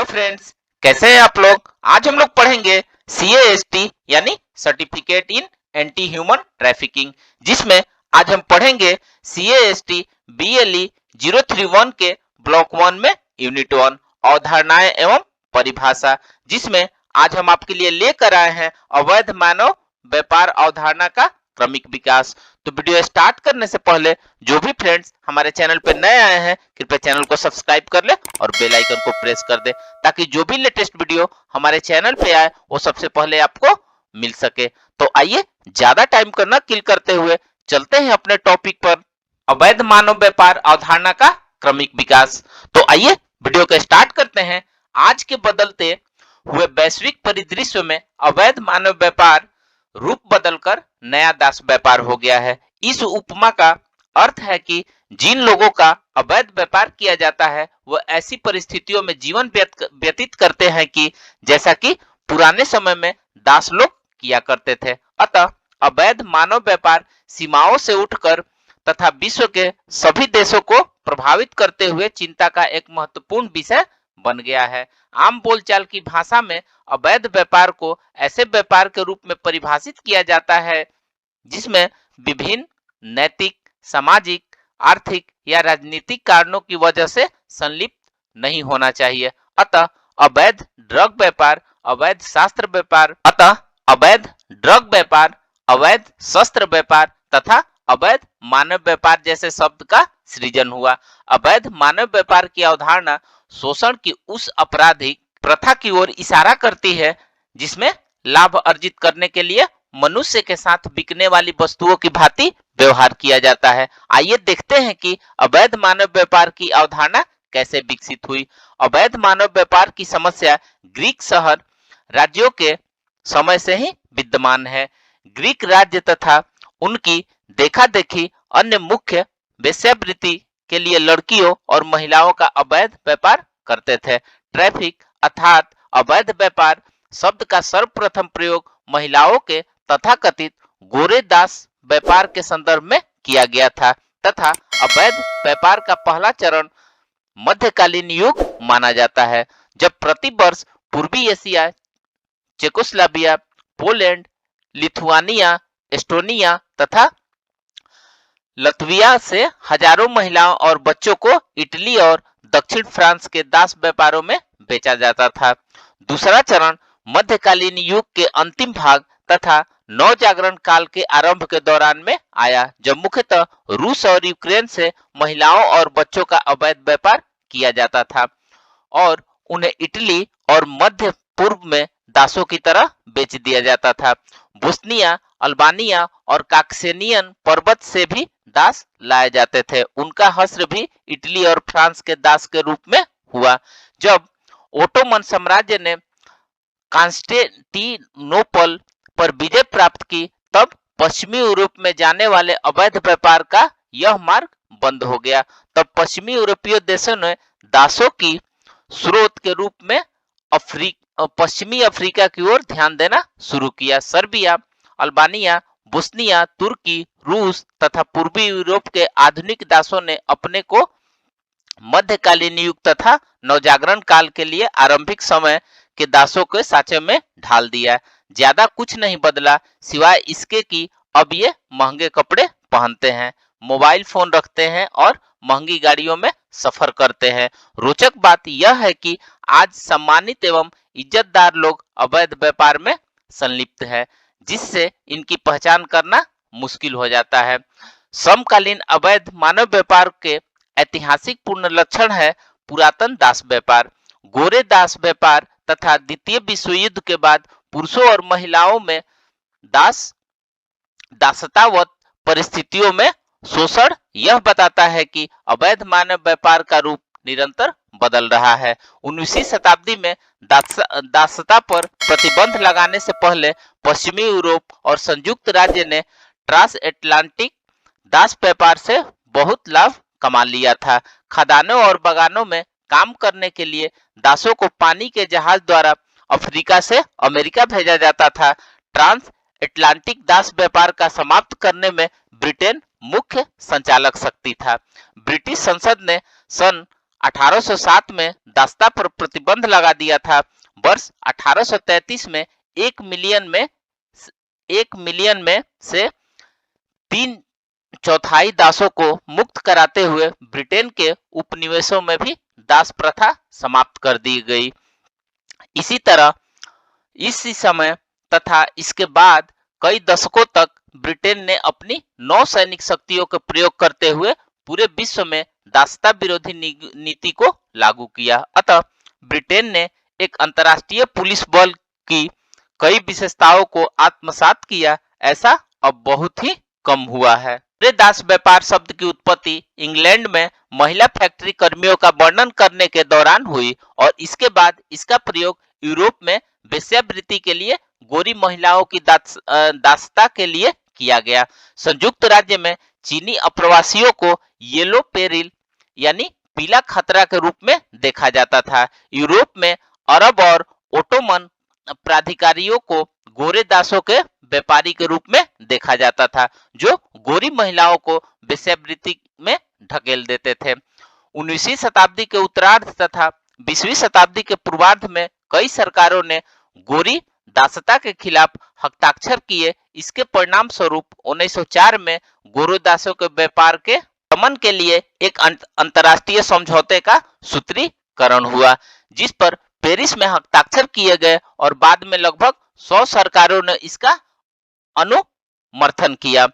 Friends, कैसे हैं आप लोग। आज हम लोग पढ़ेंगे CAST यानी certificate in anti human trafficking, जिसमें आज हम पढ़ेंगे CAST BLE 031 के ब्लॉक 1 में यूनिट 1 अवधारणाएं एवं परिभाषा, जिसमें आज हम आपके लिए लेकर आए हैं अवैध मानव व्यापार अवधारणा का क्रमिक विकास। तो वीडियो स्टार्ट करने से पहले जो भी फ्रेंड्स हमारे चैनल पे नए आए हैं, कृपया चैनल को सब्सक्राइब कर ले और बेल आइकन को प्रेस कर दे, ताकि जो भी लेटेस्ट वीडियो हमारे चैनल पे आए वो सबसे पहले आपको मिल सके। तो आइए ज्यादा टाइम को न किल करते हुए चलते हैं अपने टॉपिक पर, अवैध मानव व्यापार अवधारणा का क्रमिक विकास। तो आइए वीडियो को स्टार्ट करते हैं। आज के बदलते हुए वैश्विक परिदृश्य में अवैध मानव व्यापार रूप बदलकर नया दास व्यापार हो गया है। इस उपमा का अर्थ है कि जिन लोगों का अवैध व्यापार किया जाता है वो ऐसी परिस्थितियों में जीवन व्यतीत करते हैं कि जैसा कि पुराने समय में दास लोग किया करते थे। अतः अवैध मानव व्यापार सीमाओं से उठकर तथा विश्व के सभी देशों को प्रभावित करते हुए चिंता का एक महत्वपूर्ण विषय बन गया है। आम बोलचाल की भाषा में अवैध व्यापार को ऐसे व्यापार के रूप में परिभाषित किया जाता है जिसमें विभिन्न नैतिक, सामाजिक, आर्थिक या राजनीतिक कारणों की वजह से संलिप्त नहीं होना चाहिए। अतः अवैध ड्रग व्यापार, अवैध शस्त्र व्यापार, अवैध शस्त्र व्यापार तथा अवैध मानव व्यापार जैसे शब्द का सृजन हुआ। अवैध मानव व्यापार की अवधारणा शोषण की उस आपराधिक प्रथा की ओर इशारा करती है जिसमें लाभ अर्जित करने के लिए मनुष्य के साथ बिकने वाली वस्तुओं की भांति व्यवहार किया जाता है। आइए देखते हैं कि अवैध मानव व्यापार की अवधारणा कैसे विकसित हुई। अवैध मानव व्यापार की समस्या ग्रीक शहर राज्यों के समय से ही विद्यमान है। ग्रीक राज्य तथा उनकी देखा देखी अन्य मुख्य वेश्यावृत्ति के लिए लड़कियों और महिलाओं का अवैध व्यापार करते थे। ट्रैफिक अर्थात अवैध व्यापार शब्द का सर्वप्रथम प्रयोग महिलाओं के तथाकथित गोरे दास व्यापार के संदर्भ में किया गया था तथा अवैध व्यापार का पहला चरण मध्यकालीन युग माना जाता है, जब प्रति वर्ष पूर्वी Asia, Czechoslovakia, Poland, Lithuania, Estonia तथा लतविया से हजारों महिलाओं और बच्चों को इटली और दक्षिण फ्रांस के दास व्यापारों में बेचा जाता था। दूसरा चरण मध्यकालीन युग के अंतिम भाग तथा नवजागरण काल के आरंभ के दौरान में आया, जब मुख्यतः रूस और यूक्रेन से महिलाओं और बच्चों का अवैध व्यापार किया जाता था और उन्हें इटली और मध्य पूर्व में दासों की तरह बेच दिया जाता था। बोस्निया, अल्बानिया और काक्सेनियन पर्वत से भी दास लाए जाते थे। उनका हश्र भी इटली और फ्रांस के दास के रूप में हुआ। जब ओटोमन साम्राज्य ने कॉन्स्टेंटिनोपल पर विजय प्राप्त की, तब पश्चिमी यूरोप में जाने वाले अवैध व्यापार का यह मार्ग बंद हो गया। तब पश्चिमी यूरोपीय देशों ने दासों की स्रोत के रूप में पश्चिमी अफ्रीका की ओर ध्यान देना शुरू किया। सर्बिया, अल्बानिया, बोस्निया, तुर्की, रूस तथा पूर्वी यूरोप के आधुनिक दासों ने अपने को मध्यकालीन युग तथा नवजागरण काल के लिए आरंभिक समय के दासों के साँचे में ढाल दिया। ज्यादा कुछ नहीं बदला सिवाय इसके कि अब ये महंगे कपड़े पहनते हैं, मोबाइल फोन रखते हैं और महंगी गाड़ियों में सफर करते हैं। रोचक बात यह है कि आज सम्मानित एवं इज्जतदार लोग अवैध व्यापार में संलिप्त है, जिससे इनकी पहचान करना मुश्किल हो जाता है। समकालीन अवैध मानव व्यापार के ऐतिहासिक पूर्ण लक्षण है पुरातन दास व्यापार, गोरे दास व्यापार तथा द्वितीय विश्व युद्ध के बाद पुरुषों और महिलाओं में दासतावत परिस्थितियों में शोषण। यह बताता है कि अवैध मानव व्यापार का रूप निरंतर बदल रहा है। 19वीं शताब्दी में दासता पर प्रतिबंध लगाने से पहले पश्चिमी यूरोप और संयुक्त राज्य ने ट्रांस एटलांटिक दास व्यापार से बहुत लाभ कमा लिया था। खदानों और बागानों में काम करने के लिए दासों को पानी के जहाज द्वारा अफ्रीका से अमेरिका भेजा जाता था। ट्रांस एटलांटिक दास व्यापार का समाप्त करने में ब्रिटेन मुख्य संचालक शक्ति था। ब्रिटिश संसद ने सन 1807 में दास्ता पर प्रतिबंध लगा दिया था। वर्ष 1833 में 1 मिलियन में से 3/4 दासों को मुक्त कराते हुए ब्रिटेन के उपनिवेशों में भी दास प्रथा समाप्त कर दी गई। इसी तरह इसी समय तथा इसके बाद कई दशकों तक ब्रिटेन ने अपनी नौसैनिक शक्तियों का प्रयोग करते हुए पूरे विश्व में दासता विरोधी नीति को लागू किया। अतः ब्रिटेन ने एक अंतर्राष्ट्रीय पुलिस बल की कई विशेषताओं को आत्मसात किया, ऐसा अब बहुत ही कम हुआ है। पूरे दास व्यापार शब्द की उत्पत्ति इंग्लैंड में महिला फैक्ट्री कर्मियों का वर्णन करने के दौरान हुई और इसके बाद इसका प्रयोग यूरोप में वेश्यावृत्ति के लिए गोरी महिलाओं की दासता के लिए किया गया। संयुक्त राज्य में चीनी अप्रवासियों को येलो पेरिल यानी पीला खतरा के रूप में देखा जाता था। यूरोप में अरब और ओटोमन प्राधिकारियों को गोरे दासों के व्यापारी के रूप में देखा जाता था, जो गोरी महिलाओं को वेश्यावृत्ति में ढकेल देते थे। 19वीं शताब्दी के उत्तरार्ध तथा 20वीं शताब्दी के पूर्वार्ध में कई सरकारों ने गोरी दासता के खिलाफ हस्ताक्षर किए। इसके परिणाम स्वरूप 1904 में गोरे दासों के व्यापार के दमन के लिए एक अंतर्राष्ट्रीय समझौते का सूत्रीकरण हुआ, जिस पर पेरिस में हस्ताक्षर किए गए और बाद में लगभग 100 सरकारों ने इसका अनुमर्थन किया।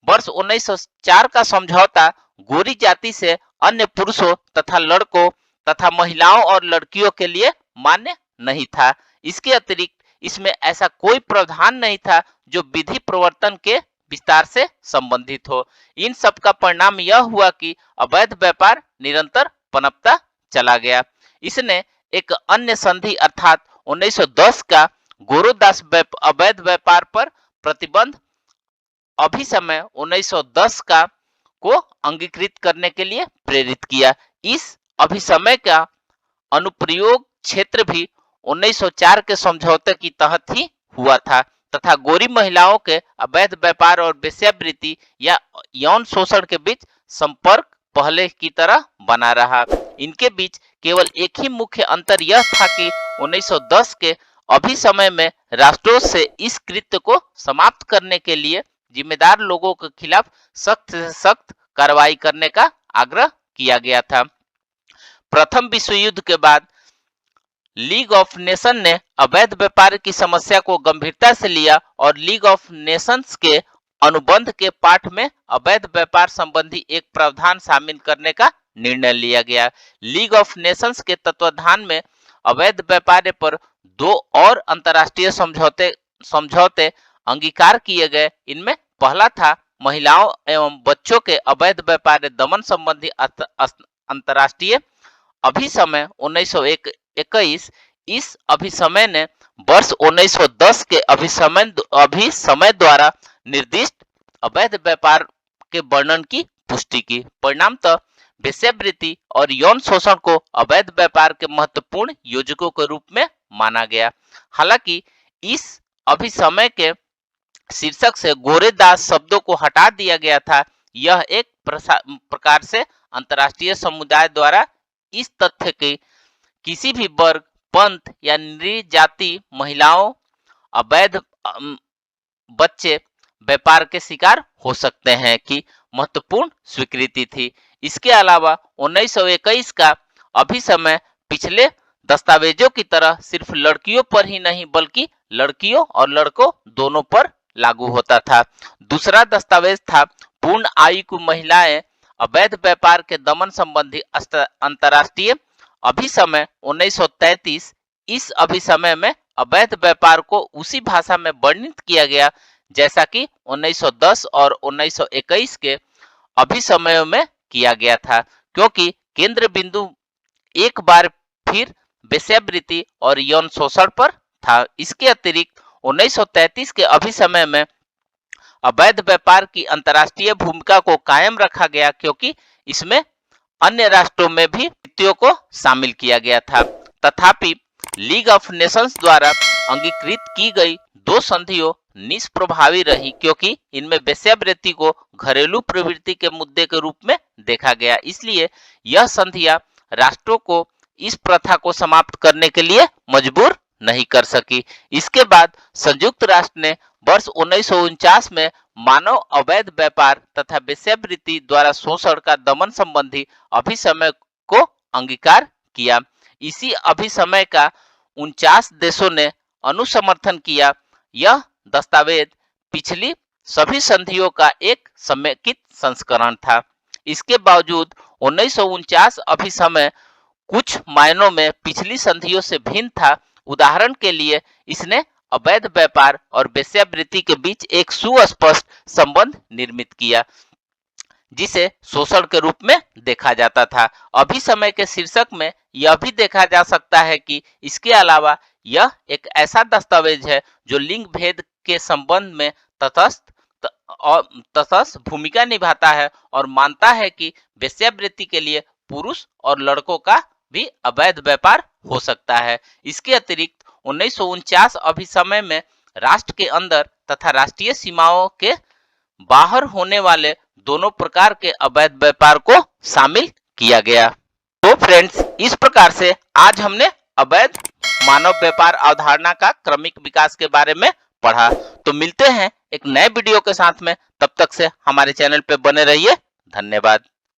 वर्ष 1904 का समझौता गोरी जाति से अन्य पुरुषों तथा लड़कों तथा महिलाओं और लड़कियों के लिए मान्य नहीं था। इसके अतिरिक्त इसमें ऐसा कोई प्रावधान नहीं था जो विधि प्रवर्तन के विस्तार से संबंधित हो। इन सब का परिणाम यह हुआ कि अवैध व्यापार निरंतर पनपता चला गया। इसने एक अन्य संधि अर्थात 1910 का गोरोदास अवैध व्यापार पर प्रतिबंध अभिसमय 1910 का को अंगीकृत करने के लिए प्रेरित किया। इस अभिसमय का अनुप्रयोग क्षेत्र भी 1904 के समझौते की तहत ही हुआ था तथा गोरी महिलाओं के अवैध व्यापार और वेश्यावृत्ति या यौन शोषण के बीच संपर्क पहले की तरह बना रहा। इनके बीच केवल एक ही मुख्य अंतर यह था कि 1910 के अभिसमय में राष्ट्रों से इस कृत्य को समाप्त करने के लिए जिम्मेदार लोगों के खिलाफ सख्त से सख्त कार्रवाई करने का आग्रह किया गया था। प्रथम विश्व युद्ध के बाद लीग ऑफ नेशन ने अवैध व्यापार की समस्या को गंभीरता से लिया और लीग ऑफ नेशंस के अनुबंध के पाठ में अवैध व्यापार संबंधी एक प्रावधान शामिल करने का निर्णय लिया गया। लीग ऑफ नेशंस के तत्वाधान में अवैध व्यापार पर 2 और अंतर्राष्ट्रीय समझौते अंगीकार किए गए। इनमें पहला था महिलाओं एवं बच्चों के अवैध व्यापार दमन संबंधी अंतर्राष्ट्रीय अभिसमय 1921। इस अभिसमय ने वर्ष 1910 के अभिसमय द्वारा निर्दिष्ट अवैध व्यापार के वर्णन की पुष्टि की। परिणामतः वेश्यावृत्ति और यौन शोषण को अवैध व्यापार के महत्वपूर्ण योजकों के रूप में माना गया। हालांकि इस अभिसमय के शीर्षक से गोरे दास शब्दों को हटा दिया गया था। यह एक प्रकार से अंतर्राष्ट्रीय समुदाय द्वारा इस तथ्य के किसी भी वर्ग, पंथ या नृजाति महिलाओं, अवैध बच्चे व्यापार के शिकार हो सकते हैं कि महत्वपूर्ण स्वीकृति थी। इसके अलावा 1921 का अभिसमय पिछले दस्तावेजों की तरह सिर्फ लड़कियों पर ही नहीं बल्कि लड़कियों और लड़कों दोनों पर लागू होता था। दूसरा दस्तावेज था पूर्ण आयु की महिलाएं अवैध व्यापार के दमन संबंधी अंतर्राष्ट्रीय अभिसमय 1933। इस अभिसमय में अवैध व्यापार को उसी भाषा में वर्णित किया गया जैसा कि 1910 और 1921 के अभिसमयों में किया गया था, क्योंकि केंद्र बिंदु एक बार फिर वेश्यावृत्ति और यौन शोषण पर था। इसके अतिरिक्त 1933 के अभिसमय में अवैध व्यापार की अंतर्राष्ट्रीय भूमिका को कायम रखा गया, क्योंकि इसमें अन्य राष्ट्रों में भी नीतियों को शामिल किया गया था। तथापि लीग ऑफ नेशंस द्वारा अंगीकृत की गई 2 संधियों निष्प्रभावी रही, क्योंकि इनमें वेश्यावृत्ति को घरेलू प्रवृत्ति के मुद्दे के रूप में देखा गया। इसलिए यह संधियां राष्ट्रों को इस प्रथा को समाप्त करने के लिए मजबूर नहीं कर सकी। इसके बाद संयुक्त राष्ट्र ने वर्ष 1949 में मानव अवैध व्यापार तथा वेश्यावृत्ति द्वारा शोषण का दमन संबंधी अभिसमय को अंगीकार किया। इसी अभिसमय का 49 देशों ने अनुसमर्थन किया। यह दस्तावेज पिछली सभी संधियों का एक समेकित संस्करण था। इसके बावजूद 1949 अभिसमय कुछ मायनों में पिछली संधियों से भिन्न था। उदाहरण के लिए इसने अवैध व्यापार और वेश्यावृत्ति के बीच एक सुस्पष्ट संबंध निर्मित किया, जिसे शोषण के रूप में देखा जाता था। अभिसमय के शीर्षक में यह भी देखा जा सकता है कि इसके अलावा यह एक ऐसा दस्तावेज है जो लिंग भेद के संबंध में तटस्थ भूमिका निभाता है और मानता है कि वेश्यावृत्ति के लिए पुरुष और लड़कों का भी अवैध व्यापार हो सकता है। इसके अतिरिक्त 1949 अभिसमय में राष्ट्र के अंदर तथा राष्ट्रीय सीमाओं के बाहर होने वाले दोनों प्रकार के अवैध व्यापार को शामिल किया गया। तो फ्रेंड्स, इस प्रकार से आज हमने अवैध मानव व्यापार अवधारणा का क्रमिक विकास के बारे में पढ़ा। तो मिलते हैं एक नए वीडियो के साथ में, तब तक से हमारे चैनल पे बने रहिए। धन्यवाद।